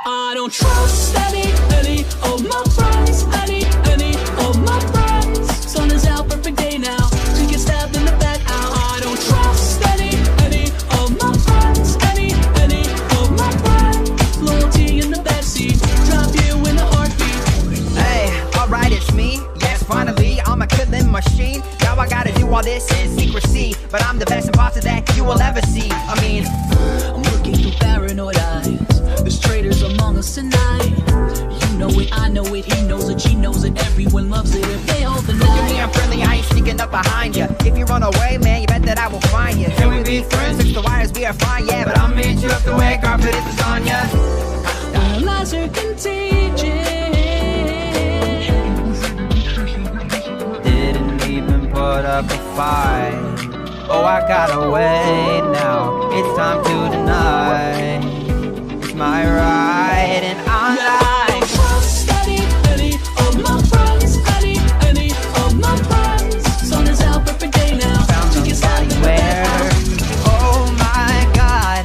I don't trust any of my friends, any of my friends. Sun is out, perfect day now, to get stabbed in the back out. I don't trust any of my friends, any of my friends. Loyalty in the backseat, drop you in a heartbeat. Hey, alright, it's me. Yes, finally, I'm a killing machine. Now I gotta do all this in secrecy, but I'm the best imposter that you will ever see. I mean, I'm looking through paranoid eyes. There's traitors among us tonight. You know it, I know it, he knows it, she knows it, everyone loves it if they hold the look at me, night. I'm friendly, I ain't sneaking up behind you. If you run away, man, you bet that I will find you. Can we be friends? Fix the wires, we are fine, yeah, but I'll meet you up the way, carpet is lasagna. Our lies are contagious. Didn't even put up a fight. Oh, I got away now. It's time to deny. It's my right, and I'm like, Trust any of my friends, any of my friends. Sun is out, perfect day now, found to get stabbed in the back out. oh my God,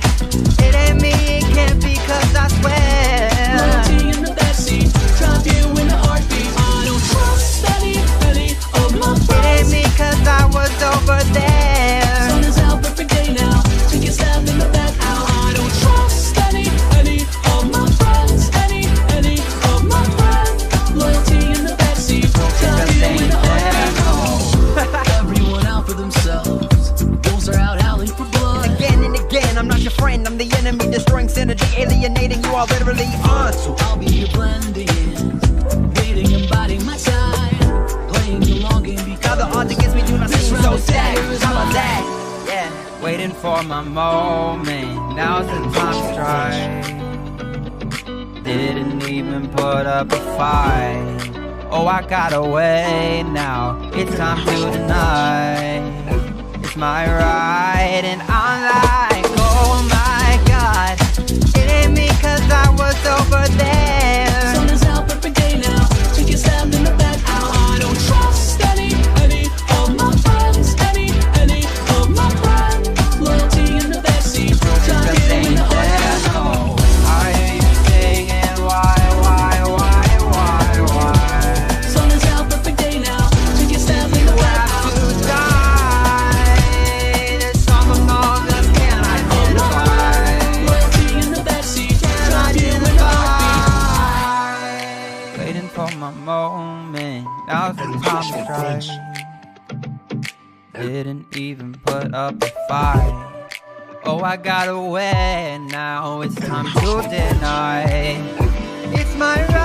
it ain't me, it can't be, cause I swear. Loyalty in the backseat, drop you in a heartbeat. I don't trust any of my It ain't friends. me, cause I was over there. Sun is out, perfect day now, to get stabbed in the back out. I don't trust any of my friends, any of my friends. Loyalty in the backseat, drop you in a heartbeat. Everyone out for themselves, wolves are out howling for blood. Again and again, I'm not your friend, I'm the enemy, destroying synergy, alienating you all literally on. So I'll be here blending in, waiting and biding my time, playing the long game Now because the odds against me do not this seem round so of sad. dagger is How about mine. that? Yeah, waiting for my moment. Now's the time to strike. Didn't even put up a fight. Oh, I got away now. It's time to deny. It's my right, and I'm like, oh my God, it ain't me, cause I was over there. Sun is out, perfect day now, to get stabbed in the back out. I don't trust any of my friends, any of my friends. Loyalty in the backseat, drop you in the heartbeat. Are you singing? Why? Sun is out, perfect day now, to get stabbed in the back out. To die, there's some of all that can identify. Loyalty in the backseat, drop you in the heartbeat. Waiting for my moment, now's the time to strike. Didn't even put up a fight. Oh, I got away, now it's time to deny. It's my right.